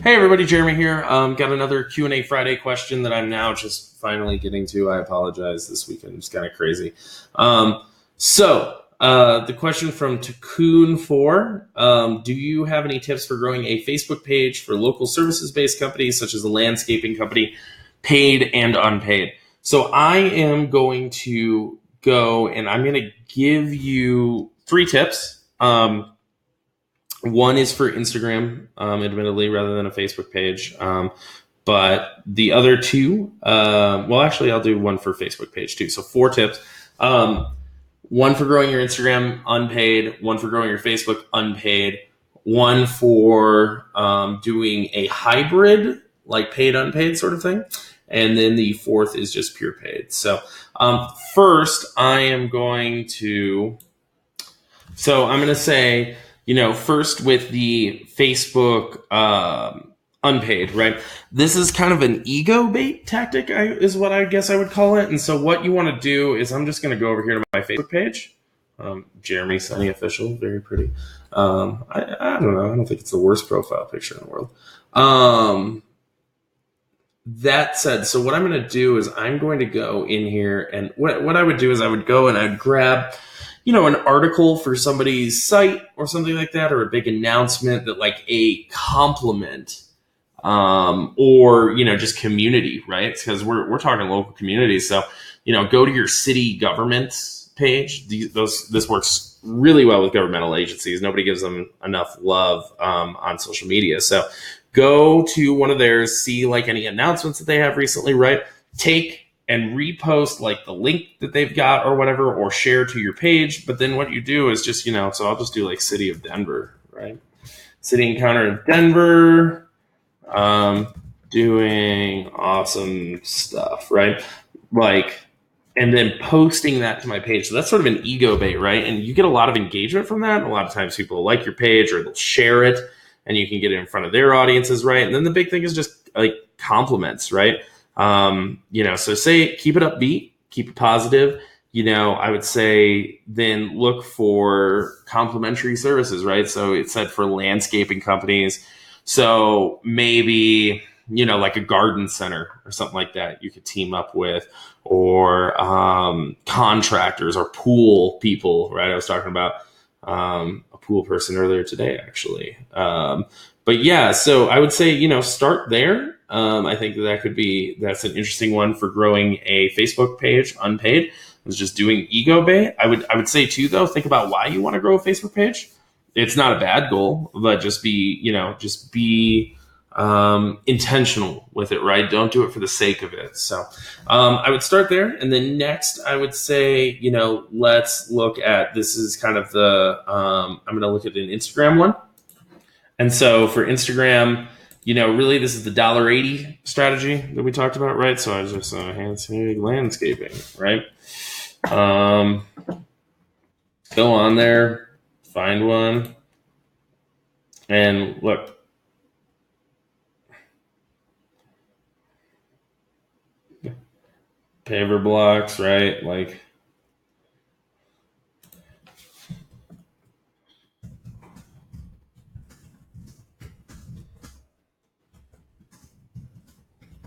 Hey everybody, Jeremy here. Got another Q&A Friday question that I'm now just finally getting to. I apologize, this weekend was kind of crazy. The question from Tacoon4, do you have any tips for growing a Facebook page for local services-based companies such as a landscaping company, paid and unpaid? So I am going to go and I'm going to give you 3 tips. One is for Instagram, admittedly, rather than a Facebook page. But the other 2, I'll do one for Facebook page too. So 4 tips. One for growing your Instagram unpaid, one for growing your Facebook unpaid, one for doing a hybrid, like paid, unpaid sort of thing. And then the 4th is just pure paid. So first, I'm going to say, first with the Facebook unpaid, right? This is kind of an ego bait tactic, is what I guess I would call it. And so what you want to do is I'm just going to go over here to my Facebook page. Jeremy Sunny Official, very pretty. I don't know. I don't think it's the worst profile picture in the world. That said, so what I'm going to do is I'm going to go in here, and what I would do is I would go and I'd grab an article for somebody's site or something like that, or a big announcement that like a compliment, or, just community, right? Because we're talking local communities. So, go to your city government page. This works really well with governmental agencies. Nobody gives them enough love, on social media. So go to one of theirs, see like any announcements that they have recently, right? Take and repost like the link that they've got or whatever, or share to your page. But then what you do is just, so I'll just do like City of Denver, right? City Encounter of Denver, doing awesome stuff, right? And then posting that to my page. So that's sort of an ego bait, right? And you get a lot of engagement from that. A lot of times people like your page or they'll share it and you can get it in front of their audiences, right? And then the big thing is just like compliments, right? So keep it upbeat, keep it positive. I would say then look for complimentary services, right? So it said for landscaping companies. So maybe, like a garden center or something like that you could team up with, or contractors or pool people, right? I was talking about a pool person earlier today, actually. But yeah, so I would say, start there. I think that's an interesting one for growing a Facebook page unpaid. It's just doing ego bait. I would say too, though, think about why you want to grow a Facebook page. It's not a bad goal, but just be intentional with it, right? Don't do it for the sake of it. So I would start there. And then next, I would say, let's look at, this is kind of I'm going to look at an Instagram one. And so for Instagram, really this is the $1.80 strategy that we talked about, right? So I was just Hansig landscaping, right? Go on there, find one, and look. Paver blocks, right? Like,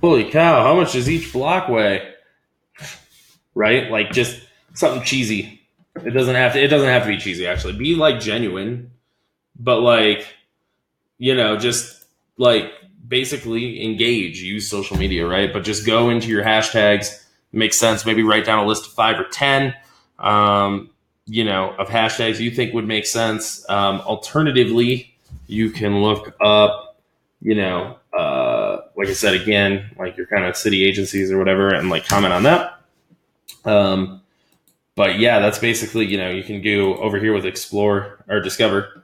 holy cow, how much does each block weigh? Right? Like, just something cheesy. It doesn't have to be cheesy, actually. Be like genuine, but like, just like basically engage, use social media, right? But just go into your hashtags, makes sense. Maybe write down a list of 5 or 10, of hashtags you think would make sense. Alternatively, you can look up, like I said, again, like your kind of city agencies or whatever, and like comment on that. But yeah, that's basically, you can go over here with Explore or Discover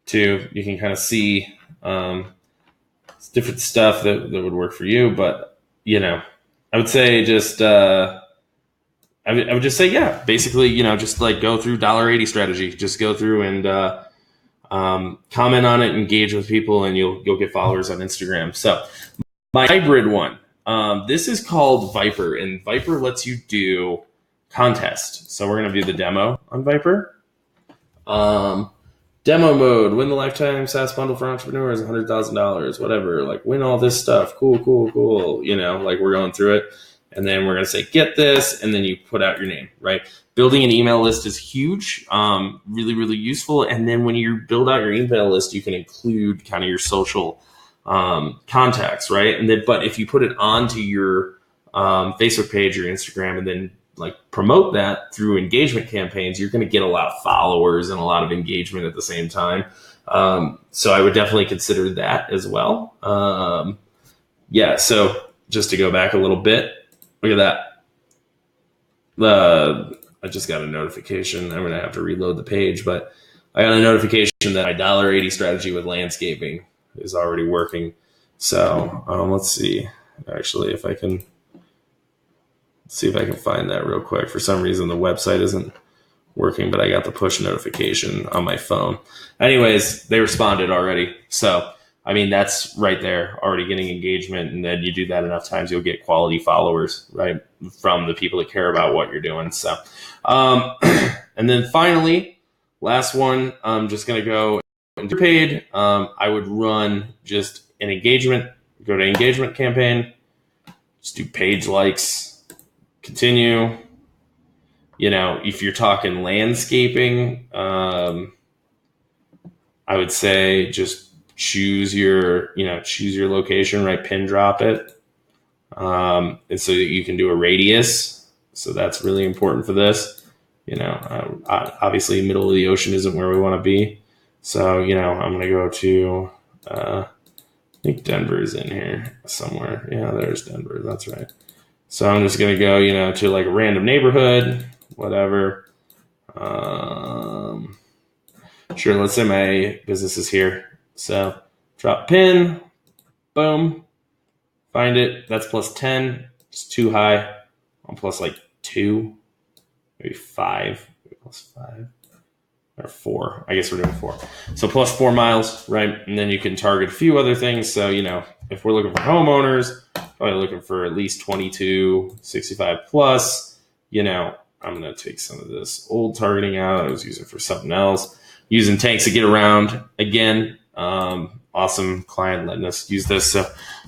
too. You can kind of see different stuff that would work for you. But, I would say just, I would just say, yeah, basically, just like go through $1.80 strategy. Just go through and comment on it, engage with people, and you'll get followers on Instagram. So my hybrid one, this is called Viper, and Viper lets you do contests. So we're going to do the demo on Viper. demo mode, win the lifetime SaaS bundle for entrepreneurs, $100,000, whatever. Like, win all this stuff. Cool. You know, like, we're going through it. And then we're going to say, get this. And then you put out your name, right? Building an email list is huge, really useful. And then when you build out your email list, you can include kind of your social contacts, right? And then, but if you put it onto your Facebook page or Instagram and then like promote that through engagement campaigns, you're going to get a lot of followers and a lot of engagement at the same time. So I would definitely consider that as well. Yeah. So just to go back a little bit, look at that. I just got a notification. I'm going to have to reload the page, but I got a notification that my $1.80 strategy with landscaping is already working. So let's see, actually, if I can find that real quick. For some reason, the website isn't working, but I got the push notification on my phone. Anyways, they responded already. So, I mean, that's right there, already getting engagement. And then you do that enough times, you'll get quality followers, right, from the people that care about what you're doing. So, and then finally, last one, I'm just going to go into paid. I would run just an engagement, go to engagement campaign, just do page likes, continue. You know, if you're talking landscaping, I would say just choose your location, right? Pin drop it. And so that you can do a radius. So that's really important for this. You know, obviously middle of the ocean isn't where we want to be. So, you know, I'm going to go to, I think Denver's in here somewhere. Yeah, there's Denver. That's right. So I'm just going to go, you know, to like a random neighborhood, whatever. Sure, let's say my business is here. So drop pin, boom, find it. That's plus 10. It's too high. I'm plus like 2, maybe 5, maybe plus 5 or 4. I guess we're doing 4. So plus 4 miles, right? And then you can target a few other things. So, you know, if we're looking for homeowners, probably looking for at least 22, 65 plus, you know, I'm going to take some of this old targeting out. I was using for something else. Using tanks to get around again. Awesome client letting us use this. So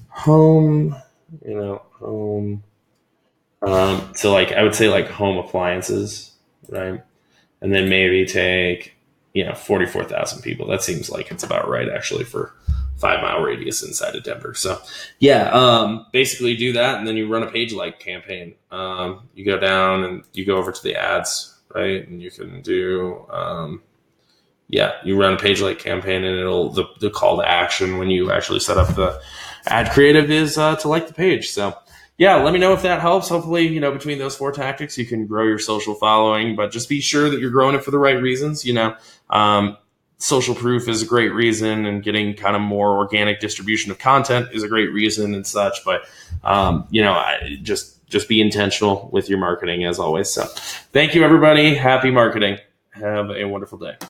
home. So like, I would say like home appliances, right? And then maybe take, 44,000 people. That seems like it's about right actually for 5-mile radius inside of Denver. So yeah, basically do that. And then you run a page like campaign. You go down and you go over to the ads, right? And you can do, you run a page like campaign and the call to action when you actually set up the ad creative is to like the page. So yeah, let me know if that helps. Hopefully, between those 4 tactics, you can grow your social following, but just be sure that you're growing it for the right reasons. Social proof is a great reason, and getting kind of more organic distribution of content is a great reason and such. But, just be intentional with your marketing as always. So thank you, everybody. Happy marketing. Have a wonderful day.